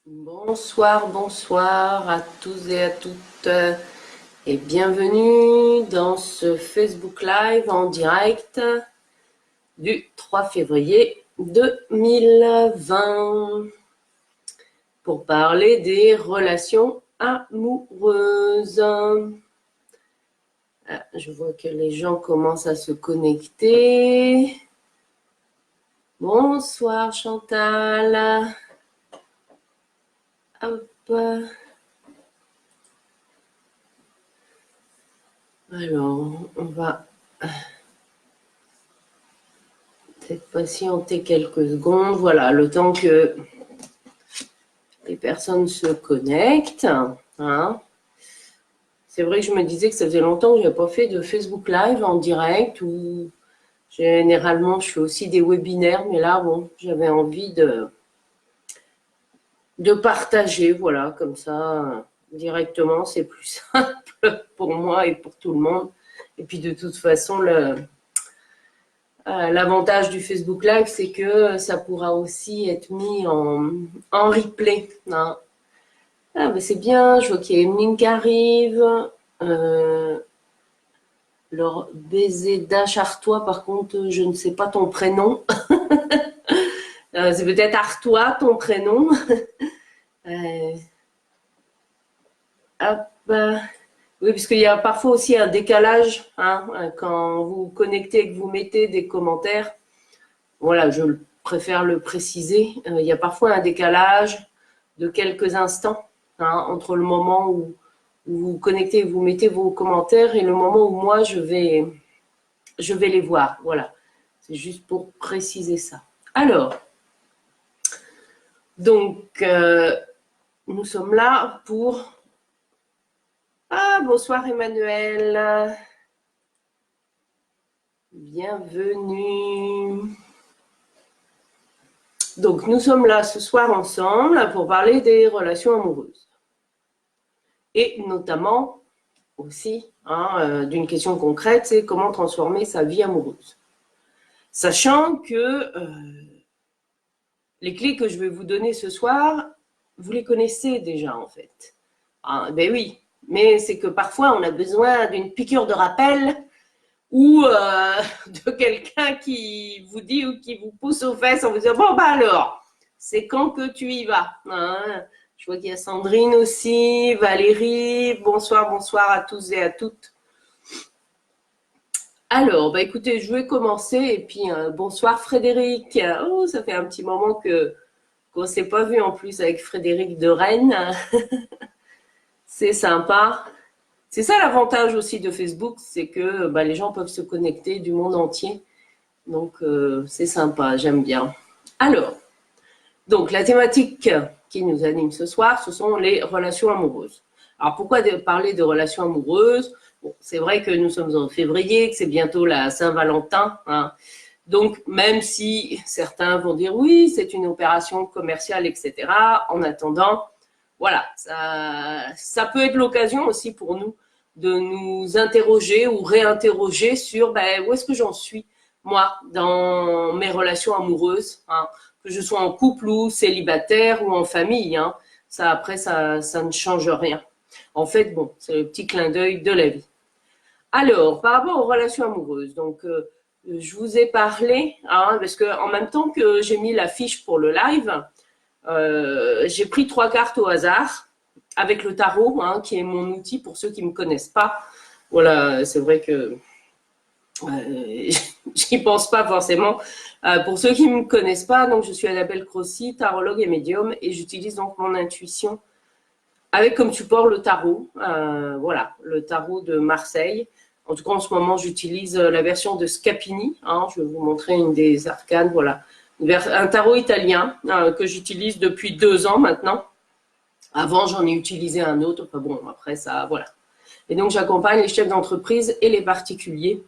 Bonsoir, bonsoir à tous et à toutes et bienvenue dans ce Facebook Live en direct du 3 février 2020 pour parler des relations amoureuses. Je vois que les gens commencent à se connecter. Bonsoir Chantal. Hop. Alors, on va peut-être patienter quelques secondes. Voilà, le temps que les personnes se connectent. Hein. C'est vrai que je me disais que ça faisait longtemps que je n'avais pas fait de Facebook Live en direct ou généralement je fais aussi des webinaires, mais là, bon, j'avais envie de partager, voilà, comme ça, directement, c'est plus simple pour moi et pour tout le monde. Et puis de toute façon, l'avantage du Facebook Live, c'est que ça pourra aussi être mis en replay. Hein. Ah, ben c'est bien, je vois qu'il y a Emeline qui arrive. Alors, Bézéda Chartois, par contre, je ne sais pas ton prénom. C'est peut-être Artois, ton prénom. Hop. Oui, parce qu'il y a parfois aussi un décalage hein, quand vous connectez et que vous mettez des commentaires. Voilà, je préfère le préciser. Il y a parfois un décalage de quelques instants hein, entre le moment où vous vous connectez et vous mettez vos commentaires et le moment où moi je vais les voir. Voilà, c'est juste pour préciser ça. Alors, donc, nous sommes là pour... Ah, bonsoir Emmanuel. Bienvenue. Donc, nous sommes là ce soir ensemble pour parler des relations amoureuses. Et notamment aussi hein, d'une question concrète, c'est comment transformer sa vie amoureuse. Sachant que les clés que je vais vous donner ce soir, vous les connaissez déjà en fait. Ah, ben oui, mais c'est que parfois on a besoin d'une piqûre de rappel ou de quelqu'un qui vous dit ou qui vous pousse aux fesses en vous disant bon bah alors, c'est quand que tu y vas hein. Je vois qu'il y a Sandrine aussi, Valérie, bonsoir, bonsoir à tous et à toutes. Alors, bah écoutez, je vais commencer et puis bonsoir Frédéric. Oh, ça fait un petit moment qu'on ne s'est pas vu en plus avec Frédéric de Rennes. C'est sympa. C'est ça l'avantage aussi de Facebook, c'est que bah, les gens peuvent se connecter du monde entier. Donc, c'est sympa, j'aime bien. Alors, donc la thématique qui nous anime ce soir, ce sont les relations amoureuses. Alors, pourquoi parler de relations amoureuses? Bon, c'est vrai que nous sommes en février, que c'est bientôt la Saint-Valentin. Hein. Donc, même si certains vont dire oui, c'est une opération commerciale, etc., en attendant, voilà, ça peut être l'occasion aussi pour nous de nous interroger ou réinterroger sur ben, où est-ce que j'en suis, moi, dans mes relations amoureuses, hein, que je sois en couple ou célibataire ou en famille. Hein, ça, après, ça ne change rien. En fait, bon, c'est le petit clin d'œil de la vie. Alors, par rapport aux relations amoureuses, donc je vous ai parlé, hein, parce que en même temps que j'ai mis la fiche pour le live, j'ai pris 3 cartes au hasard avec le tarot, hein, qui est mon outil pour ceux qui ne me connaissent pas. Voilà, c'est vrai que j'y pense pas forcément. Pour ceux qui ne me connaissent pas, donc je suis Annabelle Crossi, tarologue et médium, et j'utilise donc mon intuition avec comme support le tarot. Voilà, le tarot de Marseille. En tout cas, en ce moment, j'utilise la version de Scapini. Hein, je vais vous montrer une des arcanes. Voilà, un tarot italien que j'utilise depuis 2 ans maintenant. Avant, j'en ai utilisé un autre. Enfin bon, après ça, voilà. Et donc, j'accompagne les chefs d'entreprise et les particuliers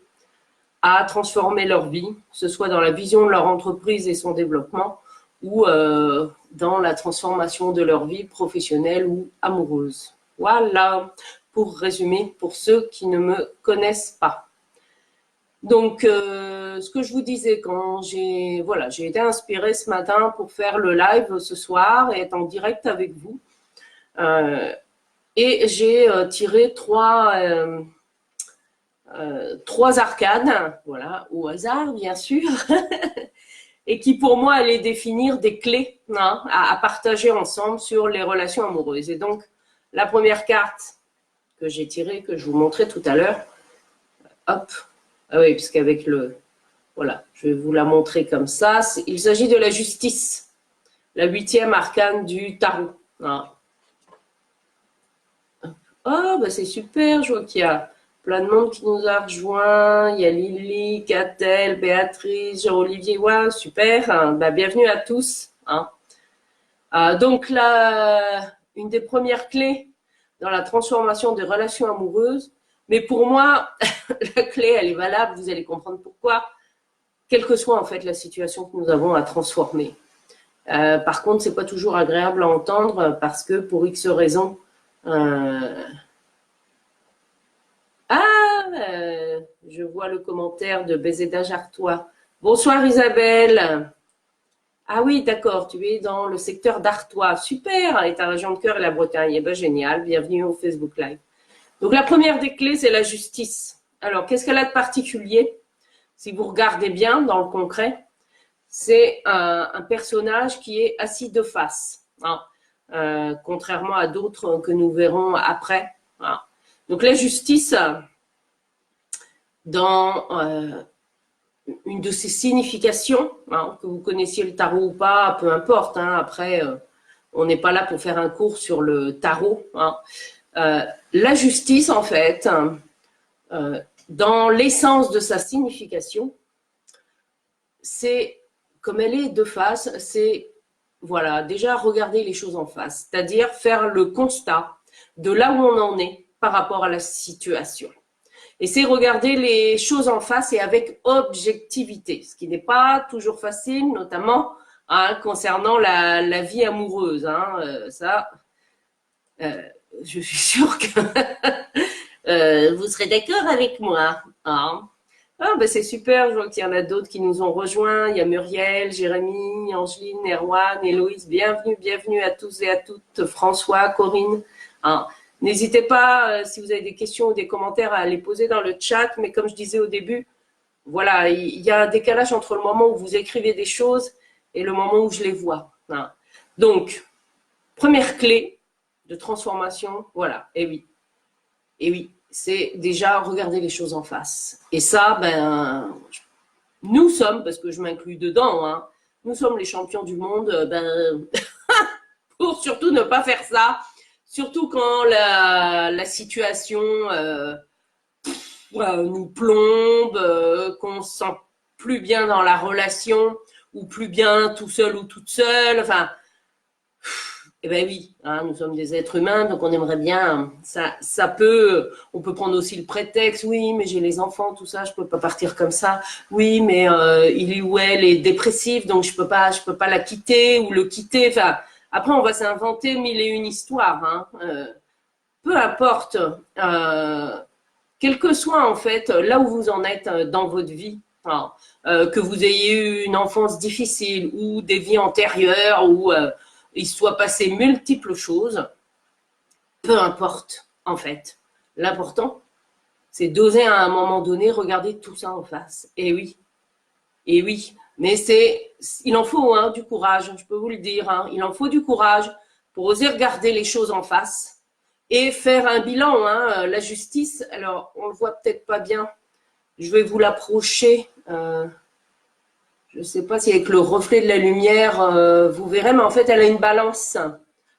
à transformer leur vie, que ce soit dans la vision de leur entreprise et son développement, ou dans la transformation de leur vie professionnelle ou amoureuse. Voilà, pour résumer, pour ceux qui ne me connaissent pas. Donc, ce que je vous disais quand j'ai été inspirée ce matin pour faire le live ce soir et être en direct avec vous. Et j'ai tiré trois arcanes, voilà, au hasard bien sûr, et qui pour moi allaient définir des clés à partager ensemble sur les relations amoureuses. Et donc, la première carte que j'ai tirée, que je vous montrais tout à l'heure, hop, ah oui, puisqu'avec le... Voilà, je vais vous la montrer comme ça. Il s'agit de la justice, la 8e arcane du tarot. Ah, bah c'est super, je vois qu'il y a plein de monde qui nous a rejoints. Il y a Lily, Catel, Béatrice, Jean-Olivier. Ouais, super. Bah, bienvenue à tous. Donc, une des premières clés dans la transformation des relations amoureuses, mais pour moi, la clé, elle est valable, vous allez comprendre pourquoi, quelle que soit en fait la situation que nous avons à transformer. Par contre, c'est pas toujours agréable à entendre parce que pour X raisons, je vois le commentaire de Bézéda Jartois. Bonsoir Isabelle. Ah oui, d'accord, tu es dans le secteur d'Artois. Super, et ta région de cœur est la Bretagne. Eh ben, génial, bienvenue au Facebook Live. Donc la première des clés, c'est la justice. Alors, qu'est-ce qu'elle a de particulier? Si vous regardez bien dans le concret, c'est un personnage qui est assis de face, contrairement à d'autres que nous verrons après. Donc la justice, dans une de ses significations, que vous connaissiez le tarot ou pas, peu importe, après, on n'est pas là pour faire un cours sur le tarot. La justice, en fait, dans l'essence de sa signification, c'est, comme elle est de face, c'est, voilà, déjà regarder les choses en face, c'est-à-dire faire le constat de là où on en est par rapport à la situation. Et c'est regarder les choses en face et avec objectivité, ce qui n'est pas toujours facile, notamment concernant la vie amoureuse. Je suis sûre que vous serez d'accord avec moi. C'est super, je vois qu'il y en a d'autres qui nous ont rejoints. Il y a Muriel, Jérémy, Angeline, Erwan, Héloïse. Bienvenue à tous et à toutes. François, Corinne. N'hésitez pas, si vous avez des questions ou des commentaires, à les poser dans le chat. Mais comme je disais au début, voilà, il y a un décalage entre le moment où vous écrivez des choses et le moment où je les vois. Donc, première clé de transformation, voilà, et oui, c'est déjà regarder les choses en face. Et ça, nous sommes, parce que je m'inclus dedans, nous sommes les champions du monde, pour surtout ne pas faire ça. Surtout quand la situation nous plombe, qu'on se sent plus bien dans la relation, ou plus bien tout seul ou toute seule. Enfin, eh ben oui, nous sommes des êtres humains, donc on aimerait bien. On peut prendre aussi le prétexte. Oui, mais j'ai les enfants, tout ça, je peux pas partir comme ça. Oui, mais il ou elle est dépressif, donc je peux pas la quitter ou le quitter. Enfin. Après, on va s'inventer mille et une histoires. Peu importe, quel que soit en fait là où vous en êtes dans votre vie, que vous ayez eu une enfance difficile ou des vies antérieures où il soit passé multiples choses, peu importe en fait. L'important, c'est d'oser à un moment donné regarder tout ça en face. Et oui. Mais il en faut du courage, je peux vous le dire. Il en faut du courage pour oser regarder les choses en face et faire un bilan. La justice, alors on le voit peut-être pas bien. Je vais vous l'approcher. Je ne sais pas si avec le reflet de la lumière, vous verrez, mais en fait, elle a une balance.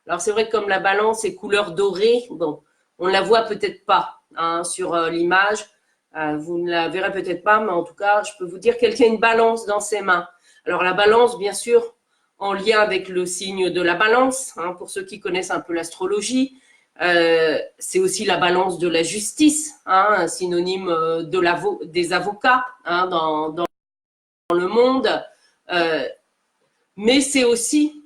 Alors c'est vrai que comme la balance est couleur dorée, bon, on ne la voit peut-être pas sur l'image. Vous ne la verrez peut-être pas, mais en tout cas, je peux vous dire qu'elle tient une balance dans ses mains. Alors la balance, bien sûr, en lien avec le signe de la balance, pour ceux qui connaissent un peu l'astrologie, c'est aussi la balance de la justice, un synonyme des avocats dans le monde. Mais c'est aussi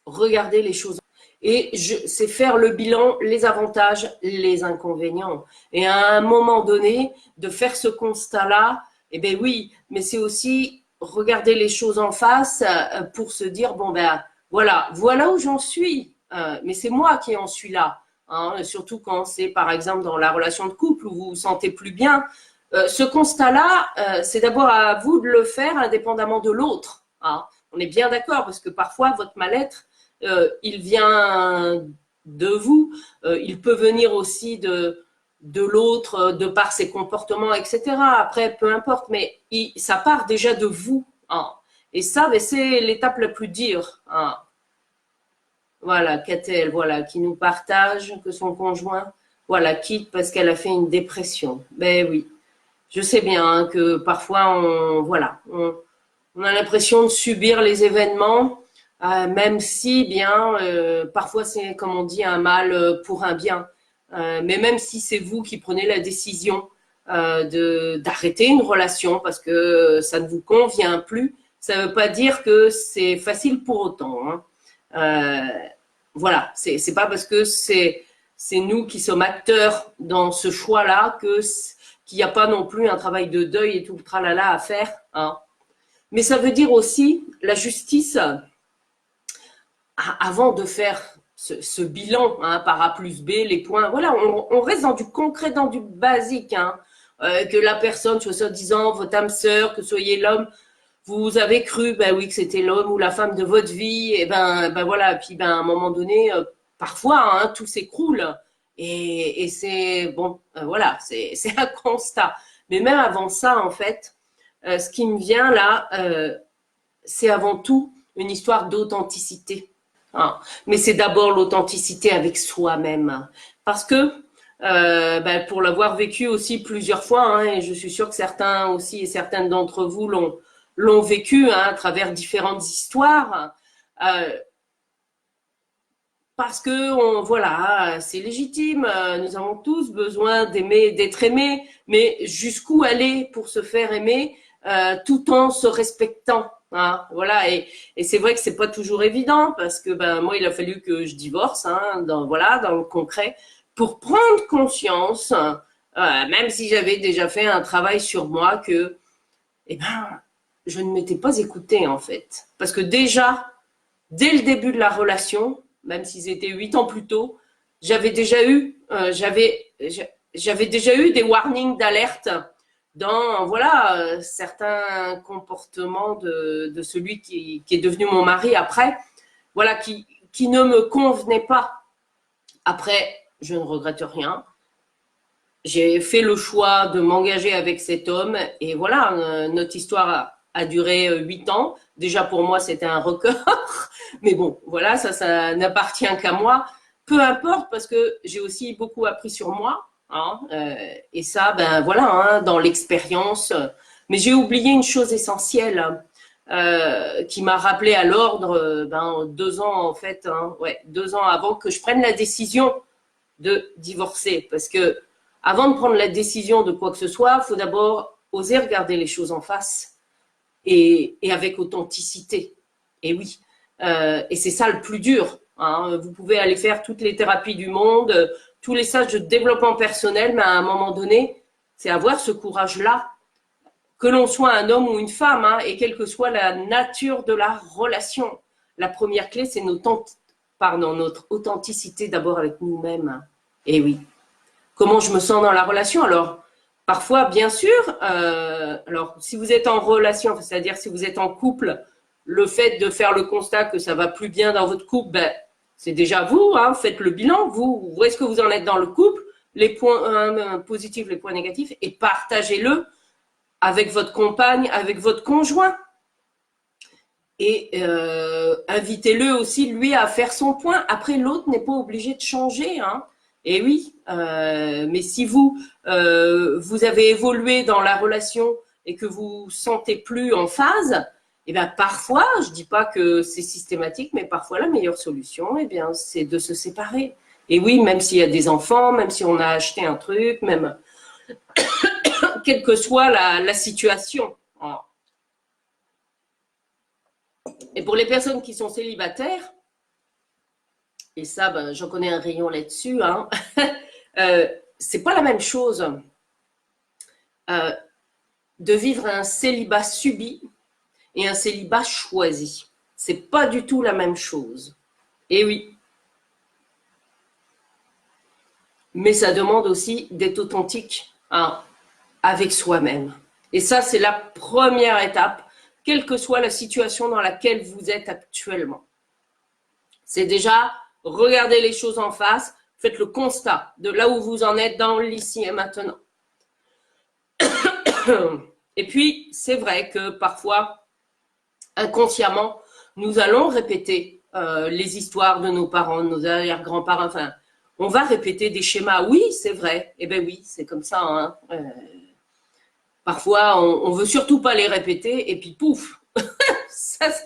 regarder les choses. Et c'est faire le bilan, les avantages, les inconvénients. Et à un moment donné, de faire ce constat-là Eh bien oui, mais c'est aussi regarder les choses en face pour se dire, bon ben voilà où j'en suis. Mais c'est moi qui en suis là. Hein, surtout quand c'est par exemple dans la relation de couple où vous vous sentez plus bien. Ce constat-là, c'est d'abord à vous de le faire indépendamment de l'autre. Hein. On est bien d'accord parce que parfois votre mal-être, il vient de vous, il peut venir aussi de l'autre, de par ses comportements, etc. Après, peu importe, mais ça part déjà de vous. Hein. Et ça, ben, c'est l'étape la plus dure. Hein. Voilà, Catel, voilà, qui nous partage que son conjoint, voilà, quitte parce qu'elle a fait une dépression. Ben oui, je sais bien hein, que parfois, on a l'impression de subir les événements, même si, bien, parfois c'est, comme on dit, un mal pour un bien. Mais même si c'est vous qui prenez la décision d'arrêter une relation parce que ça ne vous convient plus, ça ne veut pas dire que c'est facile pour autant. Hein. Voilà, c'est pas parce que c'est nous qui sommes acteurs dans ce choix-là qu'il n'y a pas non plus un travail de deuil et tout le tralala à faire. Hein. Mais ça veut dire aussi la justice, avant de faire ce bilan hein, par A plus B, les points, voilà, on reste dans du concret, dans du basique. Hein, que la personne soit soi-disant votre âme sœur, que soyez l'homme, vous avez cru, ben oui, que c'était l'homme ou la femme de votre vie, et ben voilà, et puis ben à un moment donné, parfois, hein, tout s'écroule. Et c'est bon, voilà, c'est un constat. Mais même avant ça, en fait, ce qui me vient là, c'est avant tout une histoire d'authenticité. Hein. Mais c'est d'abord l'authenticité avec soi-même. Parce que, ben, pour l'avoir vécu aussi plusieurs fois, hein, et je suis sûre que certains aussi et certaines d'entre vous l'ont vécu hein, à travers différentes histoires, euh, parce que voilà, c'est légitime, nous avons tous besoin d'aimer, d'être aimés, mais jusqu'où aller pour se faire aimer tout en se respectant. Hein, voilà, et c'est vrai que c'est pas toujours évident parce que ben moi il a fallu que je divorce, hein, dans le concret, pour prendre conscience, même si j'avais déjà fait un travail sur moi que, eh ben, je ne m'étais pas écoutée en fait, parce que déjà dès le début de la relation, même si c'était 8 ans plus tôt, j'avais déjà eu, j'avais déjà eu des warnings d'alerte dans voilà certains comportements de celui qui est devenu mon mari après, voilà qui ne me convenait pas. Après, je ne regrette rien. J'ai fait le choix de m'engager avec cet homme et voilà, notre histoire a duré 8 ans. Déjà pour moi, c'était un record. Mais bon, voilà, ça n'appartient qu'à moi. Peu importe, parce que j'ai aussi beaucoup appris sur moi. Hein, et ça, ben voilà, hein, dans l'expérience. Mais j'ai oublié une chose essentielle qui m'a rappelé à l'ordre, ben 2 ans en fait, hein, ouais, 2 ans avant que je prenne la décision de divorcer. Parce que avant de prendre la décision de quoi que ce soit, il faut d'abord oser regarder les choses en face et avec authenticité. Et oui, et c'est ça le plus dur. Hein. Vous pouvez aller faire toutes les thérapies du monde, tous les stages de développement personnel, mais à un moment donné, c'est avoir ce courage-là, que l'on soit un homme ou une femme, hein, et quelle que soit la nature de la relation. La première clé, c'est notre authenticité d'abord avec nous-mêmes. Et oui. Comment je me sens dans la relation? Alors, parfois, bien sûr, alors si vous êtes en relation, c'est-à-dire si vous êtes en couple, le fait de faire le constat que ça va plus bien dans votre couple, ben, c'est déjà vous, hein, faites le bilan, vous, où est-ce que vous en êtes dans le couple, les points positifs, les points négatifs, et partagez-le avec votre compagne, avec votre conjoint. Et invitez-le aussi, lui, à faire son point. Après, l'autre n'est pas obligé de changer. Hein. Et oui, mais si vous avez évolué dans la relation et que vous ne sentez plus en phase, eh bien, parfois, je ne dis pas que c'est systématique, mais parfois, la meilleure solution, eh bien, c'est de se séparer. Et oui, même s'il y a des enfants, même si on a acheté un truc, même quelle que soit la situation. Et pour les personnes qui sont célibataires, et ça, ben, j'en connais un rayon là-dessus, hein, c'est pas la même chose de vivre un célibat subi et un célibat choisi. C'est pas du tout la même chose. Et oui. Mais ça demande aussi d'être authentique avec soi-même. Et ça, c'est la première étape, quelle que soit la situation dans laquelle vous êtes actuellement. C'est déjà regarder les choses en face, faites le constat de là où vous en êtes dans l'ici et maintenant. Et puis, c'est vrai que parfois, inconsciemment, nous allons répéter les histoires de nos parents, de nos arrière-grands-parents, enfin, on va répéter des schémas. Oui, c'est vrai. Eh bien oui, c'est comme ça. Hein. Parfois, on veut surtout pas les répéter et puis pouf, c'est ce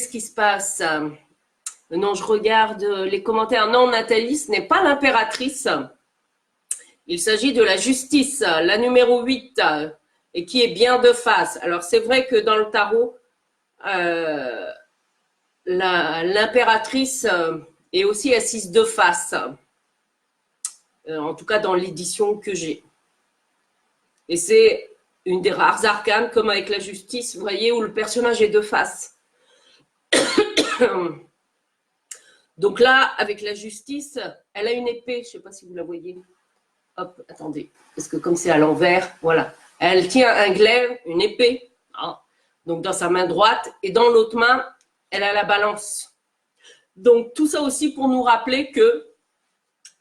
qui se passe. Non, je regarde les commentaires. Non, Nathalie, ce n'est pas l'impératrice. Il s'agit de la justice, la numéro 8, et qui est bien de face. Alors, c'est vrai que dans le tarot, l'impératrice est aussi assise de face. En tout cas, dans l'édition que j'ai. Et c'est une des rares arcanes, comme avec la justice, vous voyez, où le personnage est de face. Donc là, avec la justice, elle a une épée, je ne sais pas si vous la voyez. Hop, attendez, parce que comme c'est à l'envers, voilà. Elle tient un glaive, une épée, donc dans sa main droite, et dans l'autre main, elle a la balance. Donc tout ça aussi pour nous rappeler que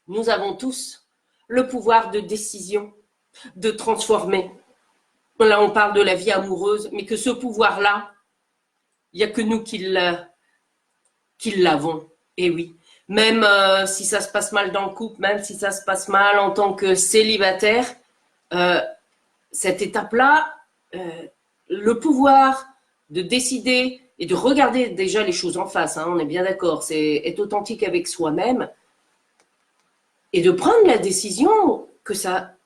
nous avons tous le pouvoir de décision, de transformer. Là, on parle de la vie amoureuse, mais que ce pouvoir-là, il n'y a que nous qui l'avons. Et oui, même si ça se passe mal dans le couple, même si ça se passe mal en tant que célibataire, cette étape-là, le pouvoir de décider et de regarder déjà les choses en face, on est bien d'accord, c'est être authentique avec soi-même et de prendre la décision que ça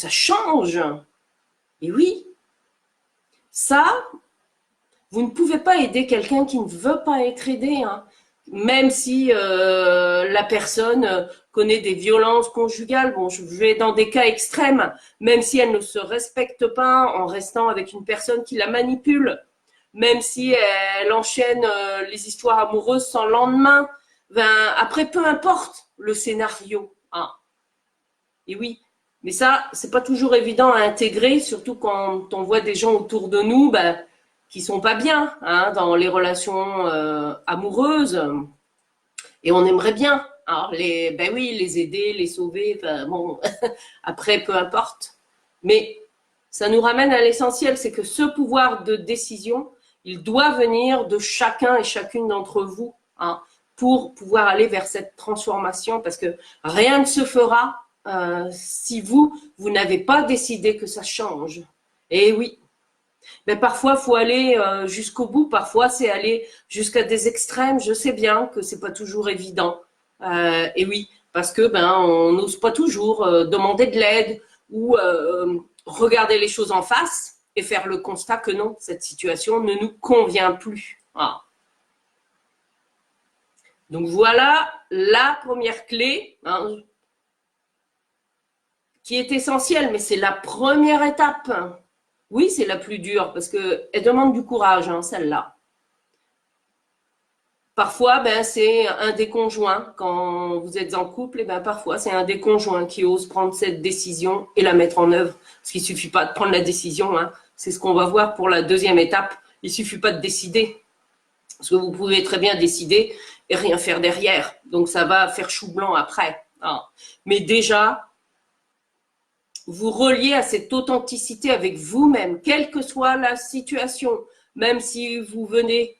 change. Et oui, ça, vous ne pouvez pas aider quelqu'un qui ne veut pas être aidé, même si la personne connaît des violences conjugales. Bon, je vais dans des cas extrêmes, même si elle ne se respecte pas en restant avec une personne qui la manipule, même si elle enchaîne les histoires amoureuses sans lendemain. Ben, après, peu importe le scénario. Et oui, mais ça, c'est pas toujours évident à intégrer, surtout quand on voit des gens autour de nous qui sont pas bien dans les relations amoureuses. Et on aimerait bien les aider, les sauver. Bon, après, peu importe. Mais ça nous ramène à l'essentiel, c'est que ce pouvoir de décision, il doit venir de chacun et chacune d'entre vous pour pouvoir aller vers cette transformation, parce que rien ne se fera si vous n'avez pas décidé que ça change. Et oui, mais parfois, il faut aller jusqu'au bout. Parfois, c'est aller jusqu'à des extrêmes. Je sais bien que c'est pas toujours évident. Et oui, parce que on n'ose pas toujours demander de l'aide ou regarder les choses en face et faire le constat que non, cette situation ne nous convient plus. Donc voilà la première clé qui est essentielle, mais c'est la première étape. Oui, c'est la plus dure parce qu'elle demande du courage, celle-là. Parfois, c'est un des conjoints. Quand vous êtes en couple, parfois, c'est un des conjoints qui ose prendre cette décision et la mettre en œuvre. Parce qu'il ne suffit pas de prendre la décision. C'est ce qu'on va voir pour la deuxième étape. Il ne suffit pas de décider. Parce que vous pouvez très bien décider et rien faire derrière. Donc, ça va faire chou blanc après. Mais déjà, vous reliez à cette authenticité avec vous-même, quelle que soit la situation, même si vous venez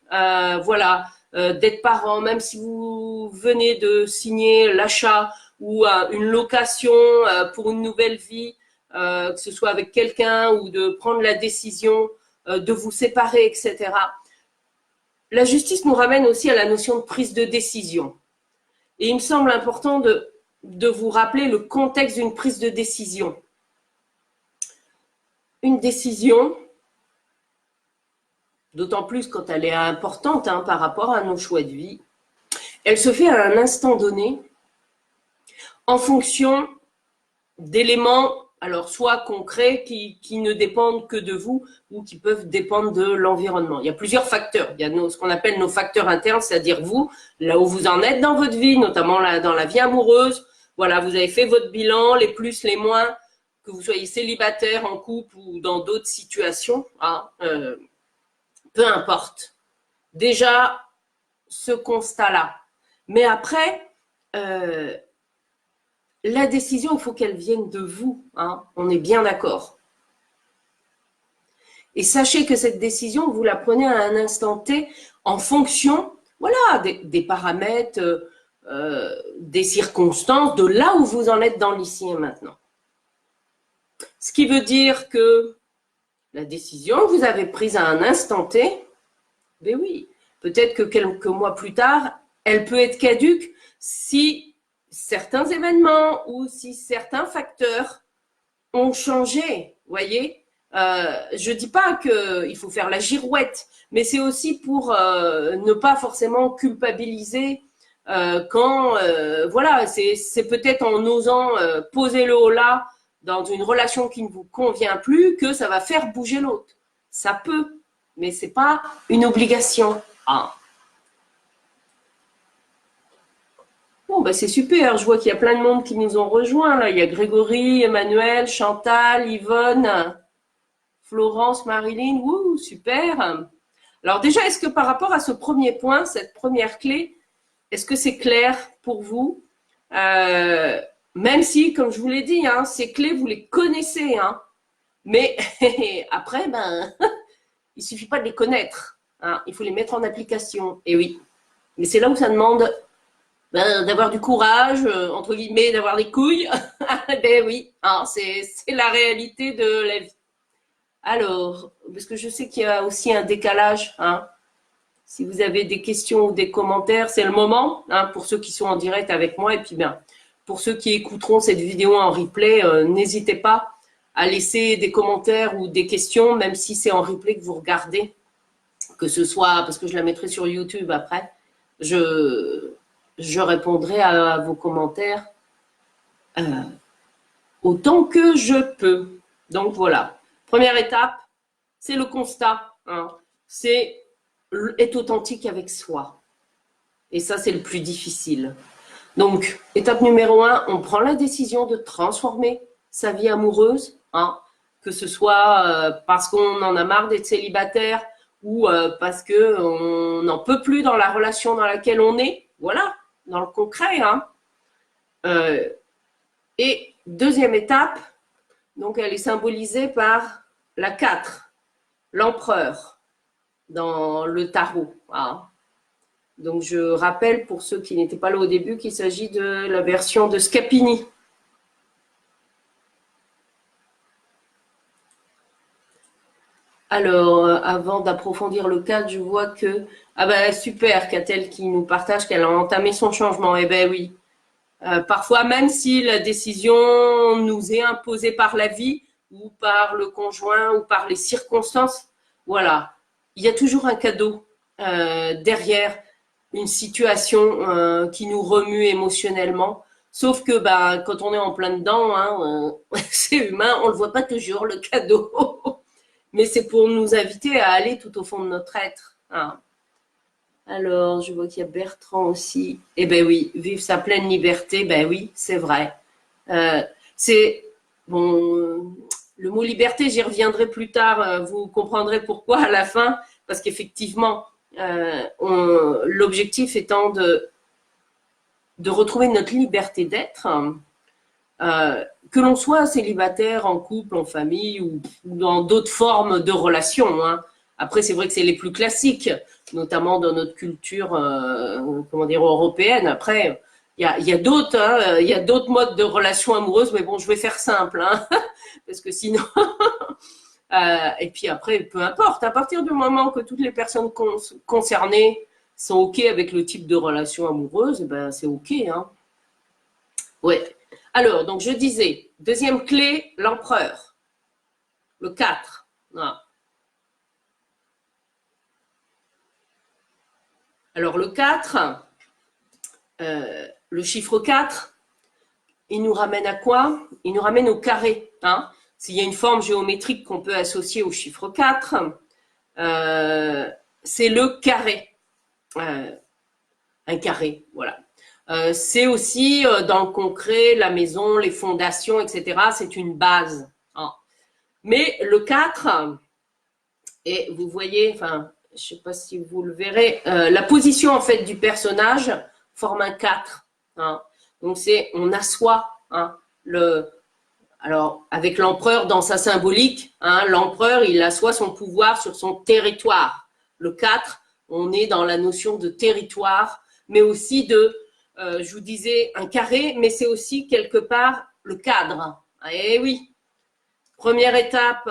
d'être parent, même si vous venez de signer l'achat ou une location pour une nouvelle vie, que ce soit avec quelqu'un ou de prendre la décision de vous séparer, etc. La justice nous ramène aussi à la notion de prise de décision. Et il me semble important de vous rappeler le contexte d'une prise de décision. Une décision, d'autant plus quand elle est importante par rapport à nos choix de vie, elle se fait à un instant donné en fonction d'éléments Alors, soit concrets qui ne dépendent que de vous ou qui peuvent dépendre de l'environnement. Il y a plusieurs facteurs. Il y a ce qu'on appelle nos facteurs internes, c'est-à-dire vous, là où vous en êtes dans votre vie, notamment là, dans la vie amoureuse. Voilà, vous avez fait votre bilan, les plus, les moins, que vous soyez célibataire, en couple ou dans d'autres situations. Hein, peu importe. Déjà, ce constat-là. Mais après, la décision, il faut qu'elle vienne de vous. Hein, on est bien d'accord. Et sachez que cette décision, vous la prenez à un instant T en fonction, voilà, des paramètres, des circonstances, de là où vous en êtes dans l'ici et maintenant. Ce qui veut dire que la décision que vous avez prise à un instant T, ben oui, peut-être que quelques mois plus tard, elle peut être caduque si certains événements ou si certains facteurs ont changé, voyez. Je dis pas qu'il faut faire la girouette, mais c'est aussi pour ne pas forcément culpabiliser quand, voilà, c'est peut-être en osant poser le haut là dans une relation qui ne vous convient plus que ça va faire bouger l'autre. Ça peut, mais c'est pas une obligation. Ah. Bon, bah c'est super. Je vois qu'il y a plein de monde qui nous ont rejoints là. Il y a Grégory, Emmanuel, Chantal, Yvonne, Florence, Marilyn. Ouh, super. Alors déjà, est-ce que par rapport à ce premier point, cette première clé, est-ce que c'est clair pour vous? Même si, comme je vous l'ai dit, hein, ces clés, vous les connaissez. Hein, mais après, ben, il suffit pas de les connaître. Hein, il faut les mettre en application. Et oui. Mais c'est là où ça demande d'avoir du courage, entre guillemets, d'avoir des couilles. Ben oui, hein, c'est la réalité de la vie. Alors, parce que je sais qu'il y a aussi un décalage. Hein. Si vous avez des questions ou des commentaires, c'est le moment, hein, pour ceux qui sont en direct avec moi. Et puis bien, pour ceux qui écouteront cette vidéo en replay, n'hésitez pas à laisser des commentaires ou des questions, même si c'est en replay que vous regardez, que ce soit, parce que je la mettrai sur YouTube après, je répondrai à vos commentaires autant que je peux. Donc voilà. Première étape, c'est le constat. Hein. C'est être authentique avec soi. Et ça, c'est le plus difficile. Donc, étape numéro 1, on prend la décision de transformer sa vie amoureuse, hein, que ce soit parce qu'on en a marre d'être célibataire ou parce qu'on n'en peut plus dans la relation dans laquelle on est. Voilà, dans le concret. Hein. Et deuxième étape, donc elle est symbolisée par la 4, l'empereur, dans le tarot. Hein. Donc je rappelle pour ceux qui n'étaient pas là au début qu'il s'agit de la version de Scapini. Alors, avant d'approfondir le cadre, je vois que... Ah ben super, Catel qui nous partage qu'elle a entamé son changement. Eh ben oui. Parfois, même si la décision nous est imposée par la vie ou par le conjoint ou par les circonstances, voilà, il y a toujours un cadeau derrière une situation qui nous remue émotionnellement. Sauf que ben, quand on est en plein dedans, hein, c'est humain, on ne le voit pas toujours, le cadeau. Mais c'est pour nous inviter à aller tout au fond de notre être. Hein. Alors, je vois qu'il y a Bertrand aussi. Eh ben oui, vivre sa pleine liberté, ben oui, c'est vrai. C'est bon, le mot liberté, j'y reviendrai plus tard. Vous comprendrez pourquoi à la fin, parce qu'effectivement, l'objectif étant de retrouver notre liberté d'être, que l'on soit célibataire, en couple, en famille ou dans d'autres formes de relations. Hein. Après, c'est vrai que c'est les plus classiques, notamment dans notre culture, comment dire, européenne. Après, il y a d'autres, hein, il y a d'autres modes de relations amoureuses, mais bon, je vais faire simple, hein, parce que sinon. Et puis après, peu importe. À partir du moment que toutes les personnes concernées sont ok avec le type de relation amoureuse, ben c'est ok, hein. Ouais. Alors, donc je disais, deuxième clé, l'empereur. Le 4. Voilà. Alors le 4, le chiffre 4, il nous ramène à quoi? Il nous ramène au carré. hein. S'il y a une forme géométrique qu'on peut associer au chiffre 4, c'est le carré. Un carré, voilà. C'est aussi dans le concret, la maison, les fondations, etc. C'est une base, hein. Mais le 4, et vous voyez, enfin, je ne sais pas si vous le verrez, la position en fait du personnage forme un 4, hein. Donc c'est, on assoit, hein, alors avec l'empereur dans sa symbolique, hein, l'empereur il assoit son pouvoir sur son territoire. Le 4, on est dans la notion de territoire, mais aussi de, je vous disais, un carré, mais c'est aussi quelque part le cadre. Eh oui, première étape,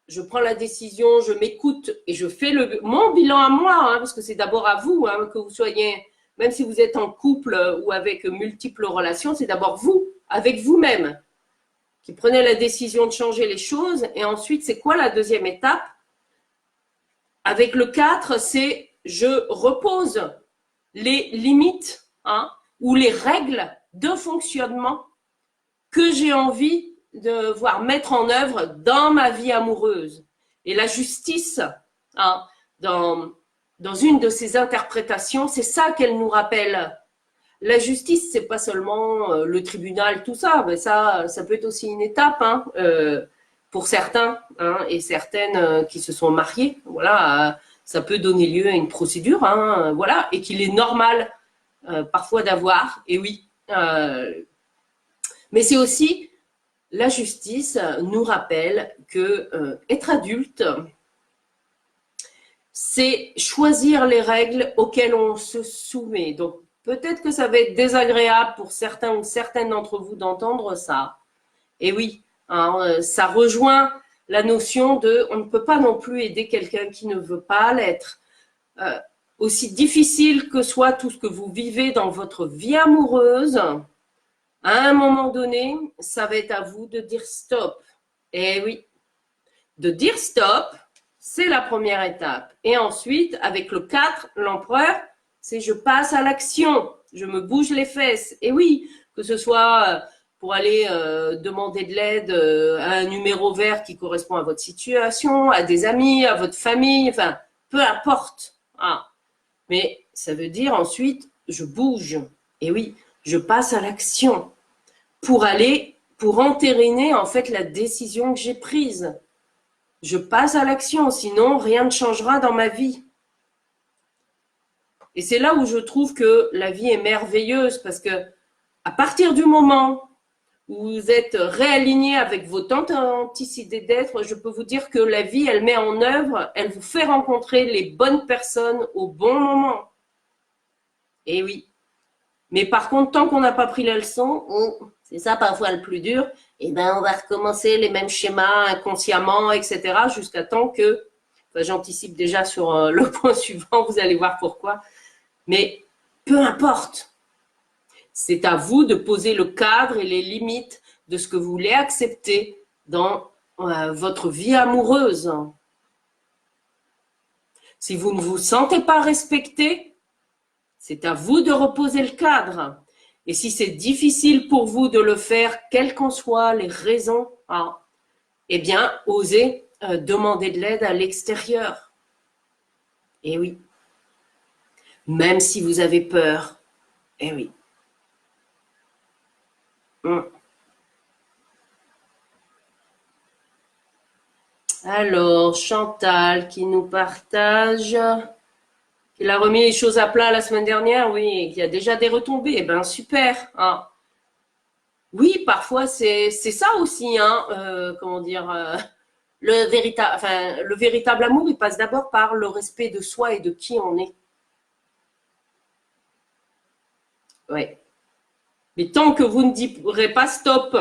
je prends la décision, je m'écoute et je fais mon bilan à moi, hein, parce que c'est d'abord à vous, hein, que vous soyez, même si vous êtes en couple ou avec multiples relations, c'est d'abord vous, avec vous-même, qui prenez la décision de changer les choses. Et ensuite, c'est quoi la deuxième étape? Avec le 4, c'est je repose les limites, hein, ou les règles de fonctionnement que j'ai envie de voir mettre en œuvre dans ma vie amoureuse. Et la justice, hein, dans une de ses interprétations, c'est ça qu'elle nous rappelle. La justice, c'est pas seulement le tribunal, tout ça, mais ça peut être aussi une étape, hein, pour certains, hein, et certaines qui se sont mariées. Voilà, ça peut donner lieu à une procédure, hein, voilà, et qu'il est normal parfois d'avoir. Et oui, mais c'est aussi la justice nous rappelle que être adulte, c'est choisir les règles auxquelles on se soumet. Donc, peut-être que ça va être désagréable pour certains ou certaines d'entre vous d'entendre ça. Et oui, hein, ça rejoint la notion de on ne peut pas non plus aider quelqu'un qui ne veut pas l'être. Aussi difficile que soit tout ce que vous vivez dans votre vie amoureuse, à un moment donné, ça va être à vous de dire stop. Et oui, de dire stop, c'est la première étape. Et ensuite, avec le 4, l'empereur, c'est je passe à l'action, je me bouge les fesses. Et oui, que ce soit pour aller demander de l'aide à un numéro vert qui correspond à votre situation, à des amis, à votre famille, enfin, peu importe. Ah. Mais ça veut dire ensuite, je bouge. Et oui, je passe à l'action pour entériner en fait la décision que j'ai prise. Je passe à l'action, sinon rien ne changera dans ma vie. Et c'est là où je trouve que la vie est merveilleuse, parce que à partir du moment où vous êtes réaligné avec votre authenticité d'être, je peux vous dire que la vie, elle met en œuvre, elle vous fait rencontrer les bonnes personnes au bon moment. Et oui. Mais par contre, tant qu'on n'a pas pris la leçon, c'est ça parfois le plus dur, et ben on va recommencer les mêmes schémas inconsciemment, etc. jusqu'à temps que, enfin, j'anticipe déjà sur le point suivant, vous allez voir pourquoi, mais peu importe, c'est à vous de poser le cadre et les limites de ce que vous voulez accepter dans votre vie amoureuse. Si vous ne vous sentez pas respecté, c'est à vous de reposer le cadre. Et si c'est difficile pour vous de le faire, quelles qu'en soient les raisons, eh bien, osez demander de l'aide à l'extérieur. Eh oui. Même si vous avez peur. Eh oui. Alors, Chantal qui nous partage... Il a remis les choses à plat la semaine dernière, oui, il y a déjà des retombées, eh ben super. Hein. Oui, parfois c'est ça aussi, hein, comment dire, le véritable amour, il passe d'abord par le respect de soi et de qui on est. Ouais. Mais tant que vous ne direz pas stop,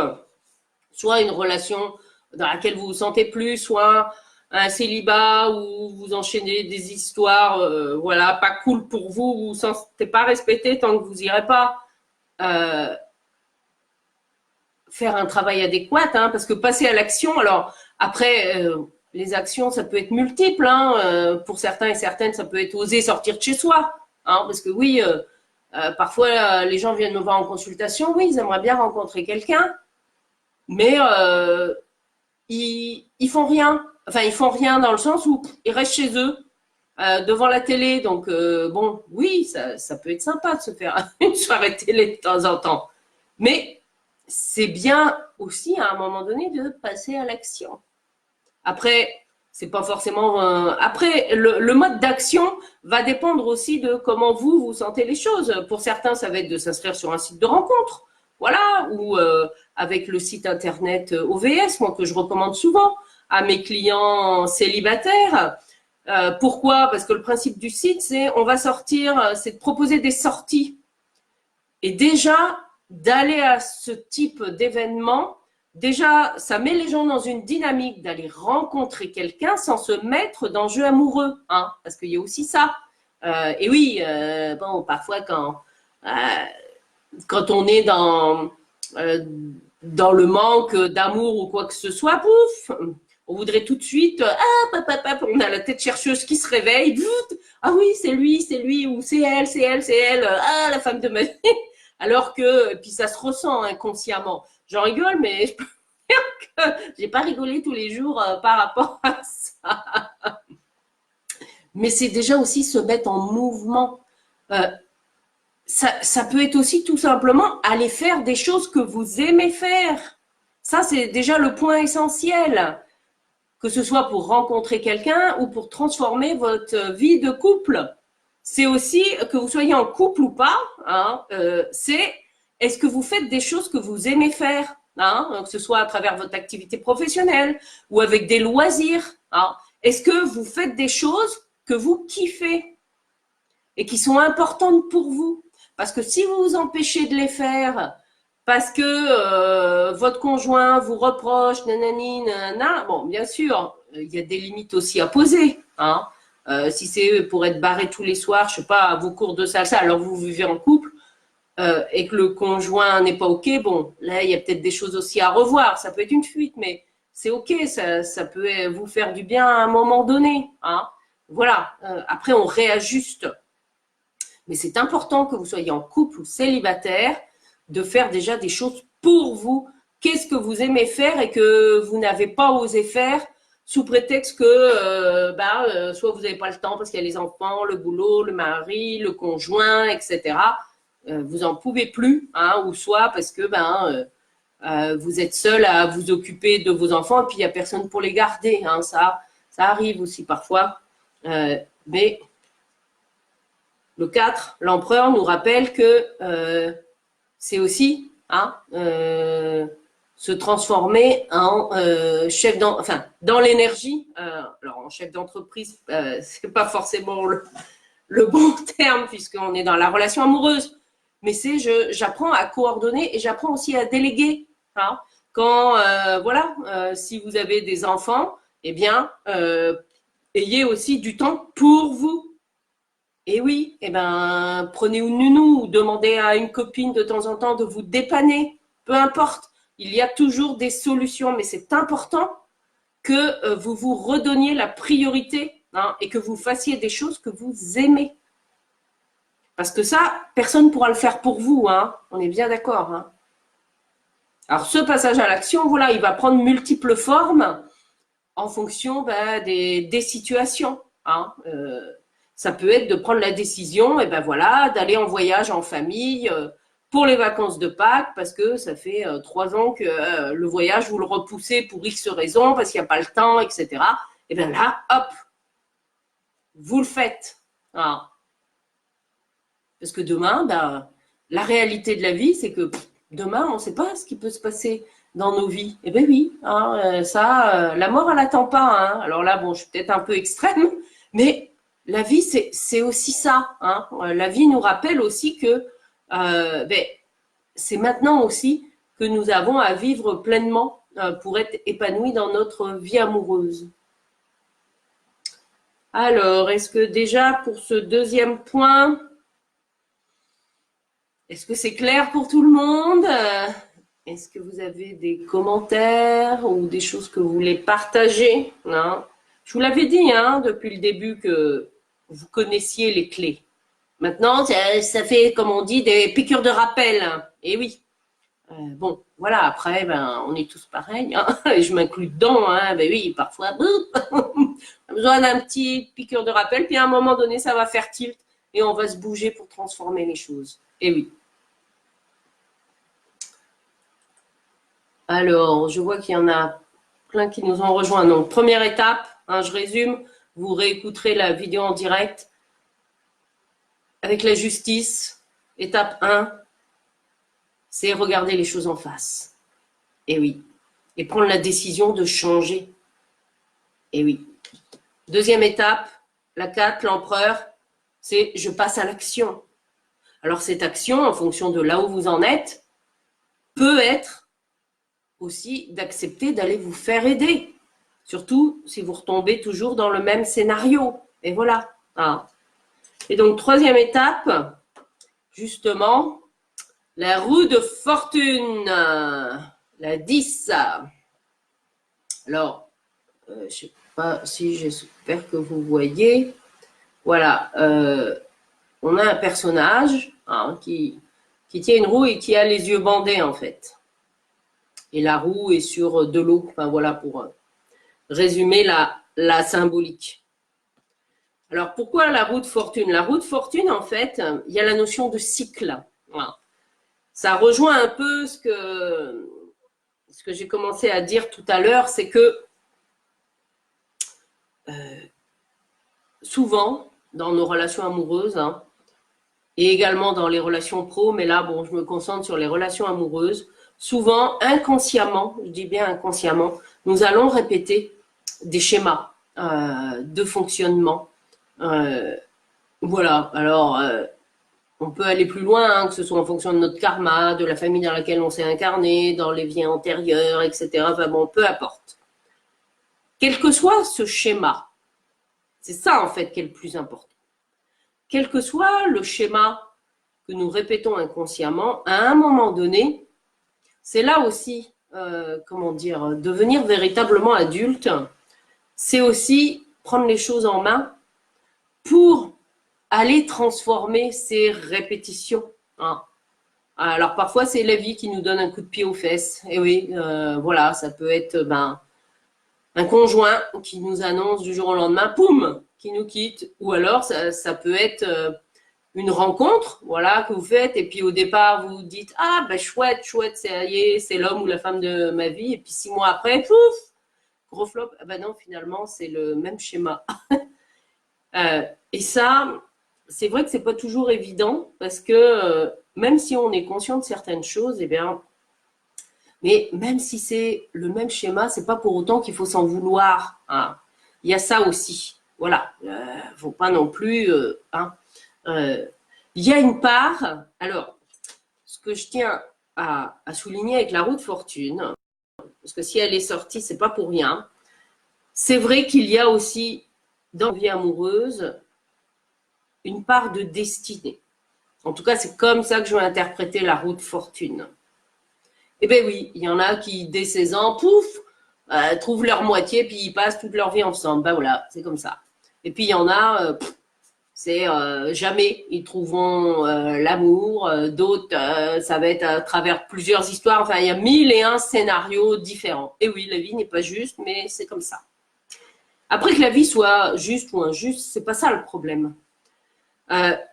soit une relation dans laquelle vous vous sentez plus, soit un célibat où vous enchaînez des histoires, voilà, pas cool pour vous, vous vous sentez pas respecté tant que vous irez pas faire un travail adéquat, hein, parce que passer à l'action, alors après, les actions, ça peut être multiple, hein, pour certains et certaines, ça peut être oser sortir de chez soi, hein, parce que oui, parfois les gens viennent me voir en consultation, oui, ils aimeraient bien rencontrer quelqu'un, mais ils font rien. Enfin, ils font rien dans le sens où ils restent chez eux, devant la télé. Donc, bon, oui, ça peut être sympa de se faire une soirée télé de temps en temps. Mais c'est bien aussi, à un moment donné, de passer à l'action. Après, c'est pas forcément. Après, le mode d'action va dépendre aussi de comment vous sentez les choses. Pour certains, ça va être de s'inscrire sur un site de rencontre, voilà, ou avec le site internet OVS, moi que je recommande souvent à mes clients célibataires. Pourquoi? Parce que le principe du site, c'est on va sortir, c'est de proposer des sorties. Et déjà, d'aller à ce type d'événement, déjà, ça met les gens dans une dynamique d'aller rencontrer quelqu'un sans se mettre dans le jeu amoureux, hein, parce qu'il y a aussi ça. Et oui, bon, parfois quand on est dans le manque d'amour ou quoi que ce soit, pouf, on voudrait tout de suite, on a la tête chercheuse qui se réveille, pouf, ah oui, c'est lui, ou c'est elle, ah, la femme de ma vie. Alors que, puis ça se ressent inconsciemment. J'en rigole, mais je peux dire que j'ai pas rigolé tous les jours par rapport à ça. Mais c'est déjà aussi se mettre en mouvement. Ça peut être aussi tout simplement aller faire des choses que vous aimez faire. Ça, c'est déjà le point essentiel. Que ce soit pour rencontrer quelqu'un ou pour transformer votre vie de couple. C'est aussi, que vous soyez en couple ou pas, hein, c'est est-ce que vous faites des choses que vous aimez faire, hein, que ce soit à travers votre activité professionnelle ou avec des loisirs. Hein. Est-ce que vous faites des choses que vous kiffez et qui sont importantes pour vous? Parce que si vous vous empêchez de les faire parce que votre conjoint vous reproche, nanani, nanana, bon, bien sûr, il y a des limites aussi à poser. Hein. Si c'est pour être barré tous les soirs, je sais pas, à vos cours de salsa, alors vous vivez en couple et que le conjoint n'est pas OK, bon, là, il y a peut-être des choses aussi à revoir. Ça peut être une fuite, mais c'est OK, ça peut vous faire du bien à un moment donné. Hein. Voilà, après, on réajuste. Mais c'est important que vous soyez en couple ou célibataire, de faire déjà des choses pour vous. Qu'est-ce que vous aimez faire et que vous n'avez pas osé faire sous prétexte que soit vous n'avez pas le temps parce qu'il y a les enfants, le boulot, le mari, le conjoint, etc. Vous en pouvez plus, hein, ou soit parce que vous êtes seul à vous occuper de vos enfants et puis il n'y a personne pour les garder. Hein, ça arrive aussi parfois. Mais le 4, l'empereur nous rappelle que c'est aussi se transformer en chef dans l'énergie. Alors en chef d'entreprise, c'est pas forcément le bon terme puisqu'on est dans la relation amoureuse. Mais c'est j'apprends à coordonner et j'apprends aussi à déléguer. Hein. Quand si vous avez des enfants, eh bien ayez aussi du temps pour vous. Et oui, prenez une nounou ou demandez à une copine de temps en temps de vous dépanner. Peu importe, il y a toujours des solutions, mais c'est important que vous vous redonniez la priorité et que vous fassiez des choses que vous aimez. Parce que ça, personne ne pourra le faire pour vous. Hein. On est bien d'accord. Hein. Alors, ce passage à l'action, voilà, il va prendre multiples formes en fonction des situations. Hein. Ça peut être de prendre la décision, d'aller en voyage en famille pour les vacances de Pâques, parce que ça fait 3 ans que le voyage, vous le repoussez pour X raisons, parce qu'il n'y a pas le temps, etc. Et bien là, hop, vous le faites. Ah. Parce que demain, la réalité de la vie, c'est que demain, on ne sait pas ce qui peut se passer dans nos vies. Eh bien oui, la mort, elle n'attend pas. Hein. Alors là, bon, je suis peut-être un peu extrême, mais la vie, c'est aussi ça. Hein. La vie nous rappelle aussi que c'est maintenant aussi que nous avons à vivre pleinement pour être épanouis dans notre vie amoureuse. Alors, est-ce que déjà pour ce deuxième point, est-ce que c'est clair pour tout le monde? Est-ce que vous avez des commentaires ou des choses que vous voulez partager? Non. Je vous l'avais dit depuis le début que vous connaissiez les clés. Maintenant, ça fait, comme on dit, des piqûres de rappel. Et oui, Bon, voilà, après, ben, on est tous pareils, hein, et je m'inclus dedans, hein, ben oui, parfois, on a besoin d'un petit piqûre de rappel, puis à un moment donné, ça va faire tilt, et on va se bouger pour transformer les choses. Et oui. Alors, je vois qu'il y en a plein qui nous ont rejoints. Donc, première étape, hein, je résume, vous réécouterez la vidéo en direct avec la justice. Étape 1, c'est regarder les choses en face. Et oui. Et prendre la décision de changer. Et oui. Deuxième étape, la 4, l'empereur, c'est je passe à l'action. Alors cette action, en fonction de là où vous en êtes, peut être aussi d'accepter d'aller vous faire aider. Surtout si vous retombez toujours dans le même scénario. Et voilà. Ah. Et donc, troisième étape, justement, la roue de fortune, la 10. Alors, je ne sais pas si j'espère que vous voyez. Voilà, on a un personnage hein, qui tient une roue et qui a les yeux bandés en fait. Et la roue est sur de l'eau. Enfin voilà pour résumer la symbolique. Alors pourquoi la roue de fortune? La roue de fortune en fait, il y a la notion de cycle. Voilà. Ça rejoint un peu ce que j'ai commencé à dire tout à l'heure, c'est que souvent, dans nos relations amoureuses, hein, et également dans les relations pro, mais là, bon, je me concentre sur les relations amoureuses, souvent, inconsciemment, je dis bien inconsciemment, nous allons répéter des schémas de fonctionnement. Voilà, alors, on peut aller plus loin, hein, que ce soit en fonction de notre karma, de la famille dans laquelle on s'est incarné, dans les vies antérieures, etc. Enfin bon, peu importe. Quel que soit ce schéma, c'est ça en fait qui est le plus important. Quel que soit le schéma que nous répétons inconsciemment, à un moment donné, c'est là aussi, comment dire, devenir véritablement adulte, c'est aussi prendre les choses en main pour aller transformer ces répétitions. Hein. Alors parfois c'est la vie qui nous donne un coup de pied aux fesses. Et oui, voilà, ça peut être un conjoint qui nous annonce du jour au lendemain, poum, qui nous quitte. Ou alors ça peut être une rencontre, voilà, que vous faites. Et puis au départ vous dites ah ben chouette, ça y est, c'est l'homme ou la femme de ma vie. Et puis 6 mois après, pouf, gros flop. Ah ben non, finalement c'est le même schéma. Et ça, c'est vrai que c'est pas toujours évident parce que même si on est conscient de certaines choses, eh bien, mais même si c'est le même schéma, c'est pas pour autant qu'il faut s'en vouloir. Hein. Il y a ça aussi. Voilà, faut pas non plus. Hein. Il y a une part. Alors, ce que je tiens à souligner avec la roue de fortune, parce que si elle est sortie, c'est pas pour rien. C'est vrai qu'il y a aussi dans la vie amoureuse une part de destinée. En tout cas, c'est comme ça que je vais interpréter la roue de fortune. Eh bien oui, il y en a qui, dès 16 ans, pouf, trouvent leur moitié, puis ils passent toute leur vie ensemble. Ben voilà, c'est comme ça. Et puis il y en a, c'est jamais ils trouveront l'amour. D'autres, ça va être à travers plusieurs histoires. Enfin, il y a 1001 scénarios différents. Et oui, la vie n'est pas juste, mais c'est comme ça. Après que la vie soit juste ou injuste, c'est pas ça le problème.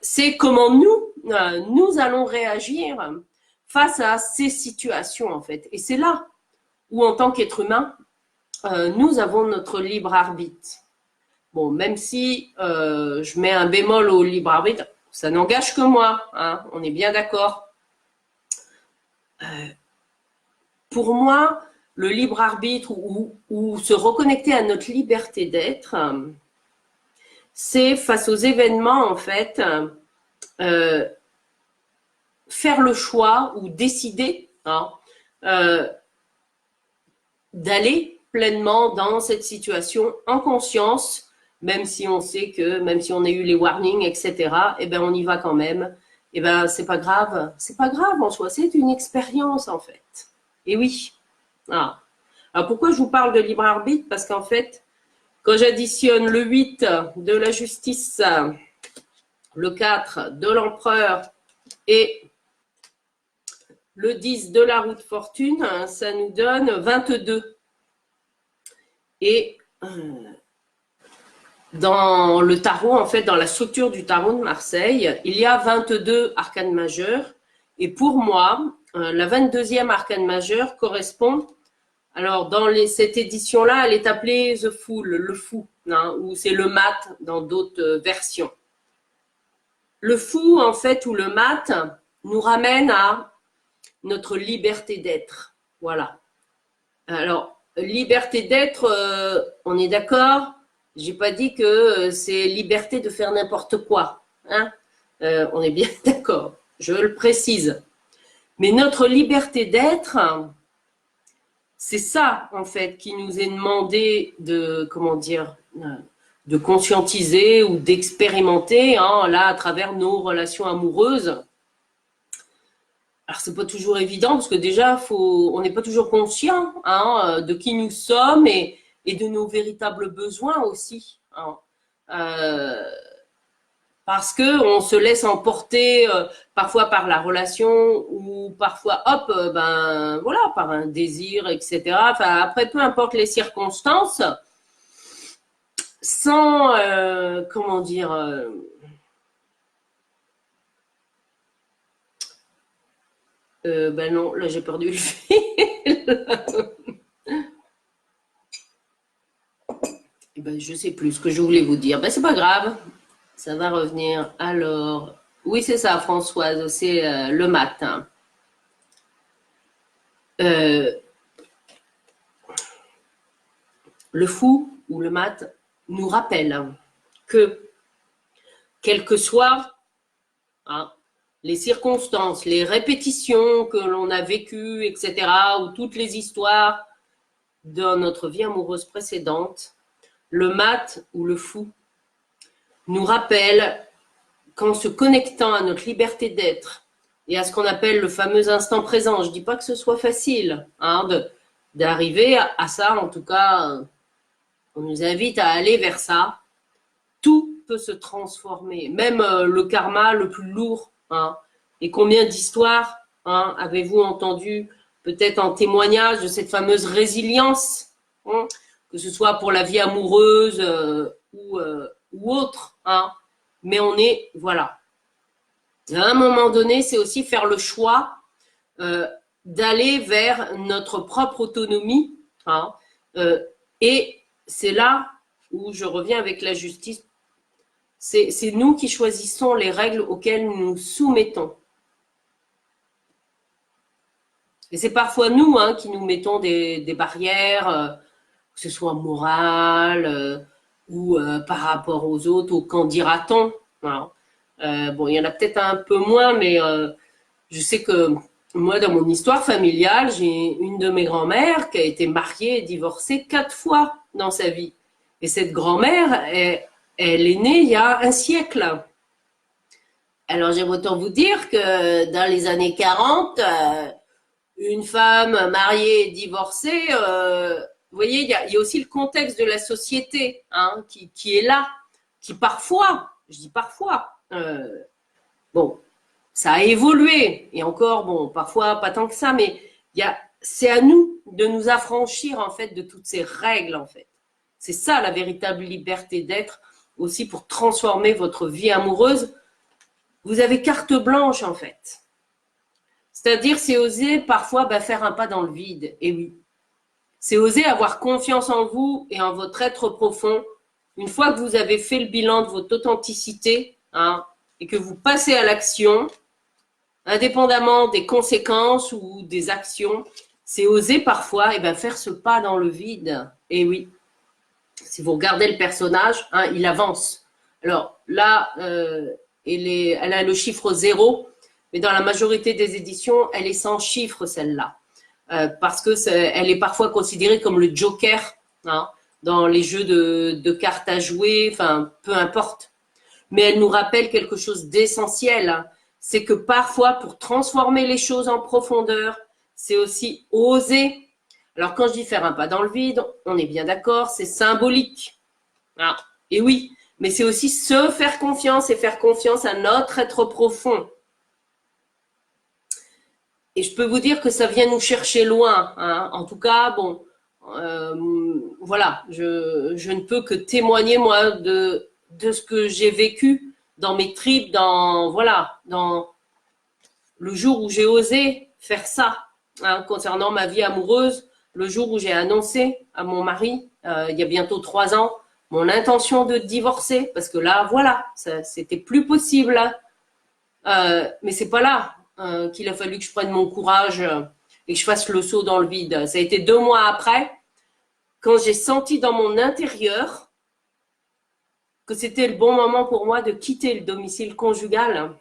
C'est comment nous allons réagir face à ces situations, en fait. Et c'est là où, en tant qu'être humain, nous avons notre libre arbitre. Bon, même si je mets un bémol au libre arbitre, ça n'engage que moi, hein, on est bien d'accord. Pour moi, le libre arbitre ou se reconnecter à notre liberté d'être, c'est face aux événements, en fait, faire le choix ou décider hein, d'aller pleinement dans cette situation en conscience, même si on sait que, même si on a eu les warnings, etc., eh ben on y va quand même. Eh ben c'est pas grave en soi, c'est une expérience en fait. Et oui. Ah. Alors pourquoi je vous parle de libre arbitre? Parce qu'en fait, quand j'additionne le 8 de la justice, le 4 de l'empereur et le 10 de la roue de fortune, ça nous donne 22. Et dans le tarot, en fait, dans la structure du tarot de Marseille, il y a 22 arcanes majeures. Et pour moi, la 22e arcane majeure correspond, alors dans cette édition-là, elle est appelée The Fool, le fou, hein, ou c'est le mat dans d'autres versions. Le fou, en fait, ou le mat, nous ramène à notre liberté d'être. Voilà. Alors, liberté d'être, on est d'accord? J'ai pas dit que c'est liberté de faire n'importe quoi. Hein, on est bien d'accord. Je le précise. Mais notre liberté d'être, c'est ça, en fait, qui nous est demandé de, comment dire, de conscientiser ou d'expérimenter, hein, là, à travers nos relations amoureuses. Alors, c'est pas toujours évident, parce que déjà, on n'est pas toujours conscient, hein, de qui nous sommes et de nos véritables besoins aussi. Hein. Parce qu'on se laisse emporter parfois par la relation ou parfois, hop, ben voilà, par un désir, etc. Enfin, après, peu importe les circonstances, sans, comment dire, ben non, là j'ai perdu le fil. Et ben, je sais plus ce que je voulais vous dire. Ben c'est pas grave, ça va revenir. Alors, oui c'est ça Françoise, c'est le matin. Le fou ou le mat nous rappelle que, quelles que soient hein, les circonstances, les répétitions que l'on a vécues, etc., ou toutes les histoires dans notre vie amoureuse précédente, le mat ou le fou nous rappelle qu'en se connectant à notre liberté d'être et à ce qu'on appelle le fameux instant présent, je ne dis pas que ce soit facile hein, d'arriver à ça, en tout cas, on nous invite à aller vers ça, tout peut se transformer, même le karma le plus lourd. Hein. Et combien d'histoires hein, avez-vous entendu peut-être en témoignage de cette fameuse résilience, hein, que ce soit pour la vie amoureuse ou autre. Hein. Mais on est, voilà. À un moment donné, c'est aussi faire le choix d'aller vers notre propre autonomie. Hein, et c'est là où je reviens avec la justice. C'est nous qui choisissons les règles auxquelles nous nous soumettons. Et c'est parfois nous hein, qui nous mettons des barrières, que ce soit morales ou par rapport aux autres, ou qu'en dira-t-on. Voilà. Bon, il y en a peut-être un peu moins, mais je sais que moi, dans mon histoire familiale, j'ai une de mes grand-mères qui a été mariée et divorcée 4 fois dans sa vie. Et cette grand-mère, elle est née il y a un siècle. Alors, j'aimerais autant vous dire que dans les années 40, une femme mariée et divorcée, vous voyez, il y a aussi le contexte de la société hein, qui est là, qui parfois, je dis parfois, bon, ça a évolué, et encore, bon, parfois pas tant que ça, mais c'est à nous de nous affranchir en fait de toutes ces règles en fait. C'est ça la véritable liberté d'être aussi pour transformer votre vie amoureuse. Vous avez carte blanche en fait. C'est-à-dire, c'est oser parfois faire un pas dans le vide. Et oui, c'est oser avoir confiance en vous et en votre être profond. Une fois que vous avez fait le bilan de votre authenticité hein, et que vous passez à l'action, indépendamment des conséquences ou des actions, c'est oser parfois faire ce pas dans le vide. Et oui, si vous regardez le personnage, hein, il avance. Alors là, elle a le chiffre 0, mais dans la majorité des éditions, elle est sans chiffre celle-là. Parce que elle est parfois considérée comme le joker hein, dans les jeux de cartes à jouer, enfin peu importe. Mais elle nous rappelle quelque chose d'essentiel, hein, c'est que parfois pour transformer les choses en profondeur, c'est aussi oser. Alors quand je dis faire un pas dans le vide, on est bien d'accord, c'est symbolique. Ah, et oui, mais c'est aussi se faire confiance et faire confiance à notre être profond. Et je peux vous dire que ça vient nous chercher loin, hein. En tout cas, bon, voilà, je ne peux que témoigner, moi, de ce que j'ai vécu dans mes tripes, voilà, dans le jour où j'ai osé faire ça, hein, concernant ma vie amoureuse, le jour où j'ai annoncé à mon mari, il y a bientôt 3 ans, mon intention de divorcer, parce que là, voilà, c'était plus possible. Mais c'est pas là qu'il a fallu que je prenne mon courage et que je fasse le saut dans le vide. Ça a été 2 mois après, quand j'ai senti dans mon intérieur que c'était le bon moment pour moi de quitter le domicile conjugal.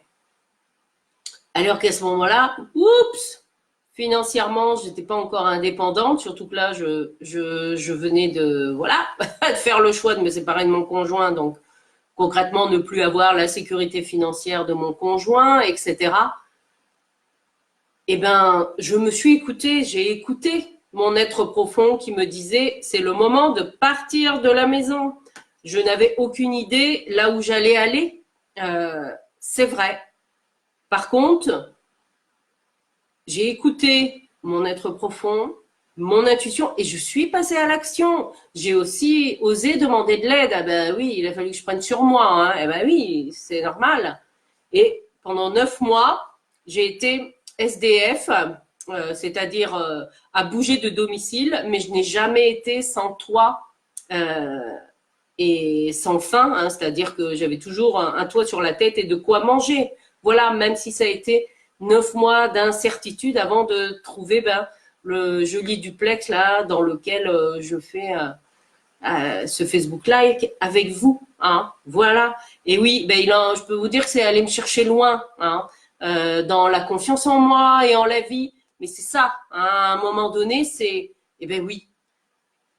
Alors qu'à ce moment-là, oups, financièrement, je n'étais pas encore indépendante, surtout que là, je venais de, voilà, de faire le choix de me séparer de mon conjoint, donc concrètement ne plus avoir la sécurité financière de mon conjoint, etc. Eh ben, je me suis écoutée, j'ai écouté mon être profond qui me disait, c'est le moment de partir de la maison. Je n'avais aucune idée là où j'allais aller. C'est vrai. Par contre, j'ai écouté mon être profond, mon intuition, et je suis passée à l'action. J'ai aussi osé demander de l'aide. Ah ben oui, il a fallu que je prenne sur moi, hein. Eh ben oui, c'est normal. Et pendant 9 mois, j'ai été SDF, c'est-à-dire à bouger de domicile, mais je n'ai jamais été sans toit et sans faim, hein, c'est-à-dire que j'avais toujours un toit sur la tête et de quoi manger. Voilà, même si ça a été 9 mois d'incertitude avant de trouver le joli duplex là dans lequel je fais ce Facebook Live avec vous, hein, voilà. Et oui, je peux vous dire que c'est aller me chercher loin, hein, dans la confiance en moi et en la vie. Mais c'est ça, hein, à un moment donné, oui,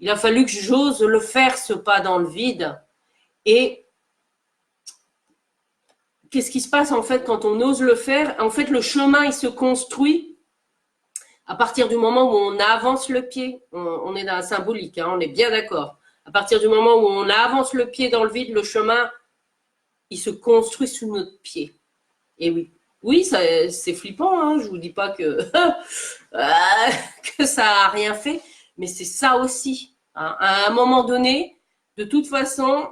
il a fallu que j'ose le faire, ce pas dans le vide. Et qu'est-ce qui se passe en fait quand on ose le faire? En fait, le chemin, il se construit à partir du moment où on avance le pied. On est dans la symbolique, hein, on est bien d'accord. À partir du moment où on avance le pied dans le vide, le chemin, il se construit sous notre pied. Et oui, oui, c'est flippant, hein, je vous dis pas que, que ça a rien fait, mais c'est ça aussi, hein. À un moment donné, de toute façon,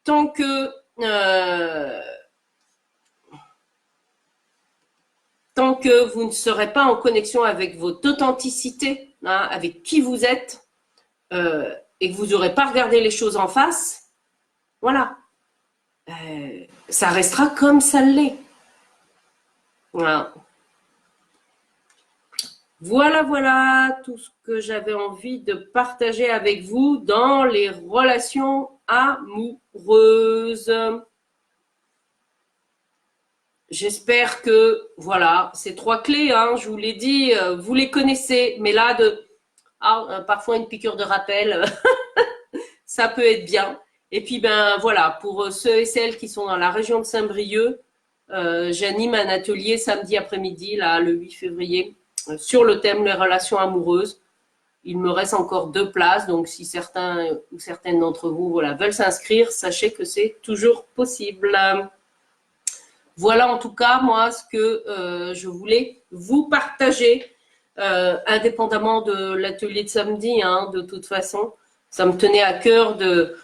tant que vous ne serez pas en connexion avec votre authenticité, hein, avec qui vous êtes, et que vous n'aurez pas regardé les choses en face, voilà, ça restera comme ça l'est. Voilà. Voilà tout ce que j'avais envie de partager avec vous dans les relations amoureuses. J'espère que, voilà, ces 3 clés, hein, je vous l'ai dit, vous les connaissez, mais là, parfois une piqûre de rappel, ça peut être bien. Et puis, voilà, pour ceux et celles qui sont dans la région de Saint-Brieuc, j'anime un atelier samedi après-midi, là, le 8 février, sur le thème des relations amoureuses. Il me reste encore 2 places, donc si certains ou certaines d'entre vous veulent s'inscrire, sachez que c'est toujours possible. Voilà en tout cas, moi, ce que je voulais vous partager, indépendamment de l'atelier de samedi, hein, de toute façon. Ça me tenait à cœur de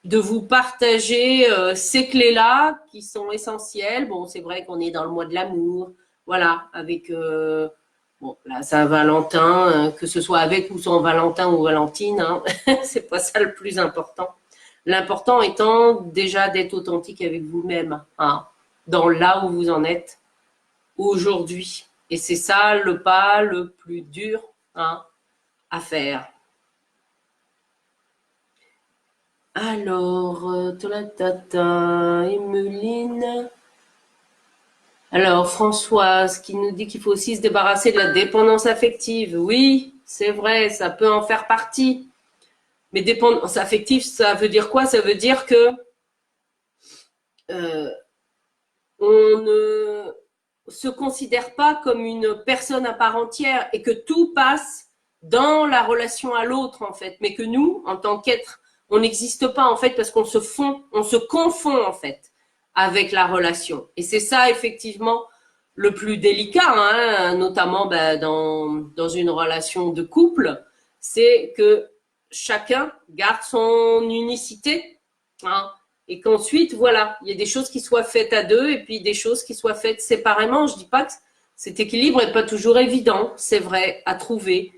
vous partager ces clés-là qui sont essentielles. Bon, c'est vrai qu'on est dans le mois de l'amour, voilà, avec la Saint-Valentin, que ce soit avec ou sans Valentin ou Valentine, hein, c'est pas ça le plus important. L'important étant déjà d'être authentique avec vous-même, hein, dans là où vous en êtes aujourd'hui. Et c'est ça le pas le plus dur, hein, à faire. Alors, Emeline. Alors, Françoise qui nous dit qu'il faut aussi se débarrasser de la dépendance affective. Oui, c'est vrai, ça peut en faire partie. Mais dépendance affective, ça veut dire quoi? Ça veut dire que on ne se considère pas comme une personne à part entière et que tout passe dans la relation à l'autre, en fait. Mais que nous, en tant qu'être, on n'existe pas, en fait, parce qu'on se confond, en fait, avec la relation. Et c'est ça, effectivement, le plus délicat, hein, notamment dans une relation de couple, c'est que chacun garde son unicité, hein, et qu'ensuite, voilà, il y a des choses qui soient faites à deux et puis des choses qui soient faites séparément. Je dis pas que cet équilibre n'est pas toujours évident, c'est vrai, à trouver.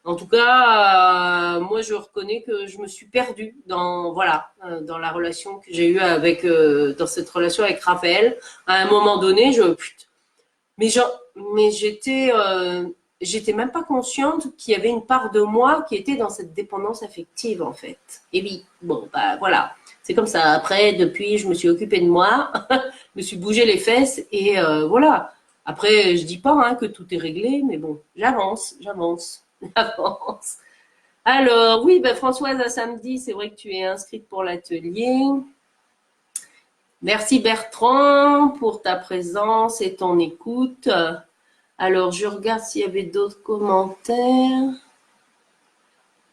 En tout cas, moi, je reconnais que je me suis perdue dans, voilà, dans la relation que j'ai eue avec, dans cette relation avec Raphaël. À un moment donné, mais, mais j'étais même pas consciente qu'il y avait une part de moi qui était dans cette dépendance affective, en fait. Et oui, bon, bah voilà. C'est comme ça. Après, depuis, je me suis occupée de moi, je me suis bougé les fesses et voilà. Après, je dis pas hein, que tout est réglé, mais bon, j'avance. Alors, oui, ben Françoise, à samedi, c'est vrai que tu es inscrite pour l'atelier. Merci Bertrand pour ta présence et ton écoute. Alors, je regarde s'il y avait d'autres commentaires.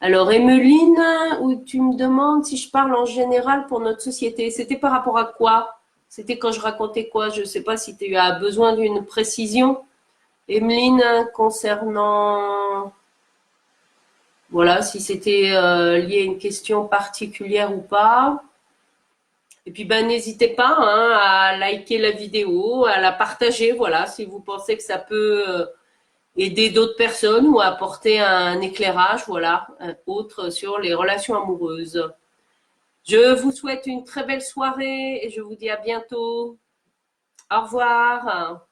Alors, Emeline, où tu me demandes si je parle en général pour notre société. C'était par rapport à quoi? C'était quand je racontais quoi? Je ne sais pas si tu as besoin d'une précision. Emeline, concernant... Voilà, si c'était lié à une question particulière ou pas. Et puis, ben, n'hésitez pas hein, à liker la vidéo, à la partager, voilà, si vous pensez que ça peut aider d'autres personnes ou apporter un éclairage, voilà, autre sur les relations amoureuses. Je vous souhaite une très belle soirée et je vous dis à bientôt. Au revoir.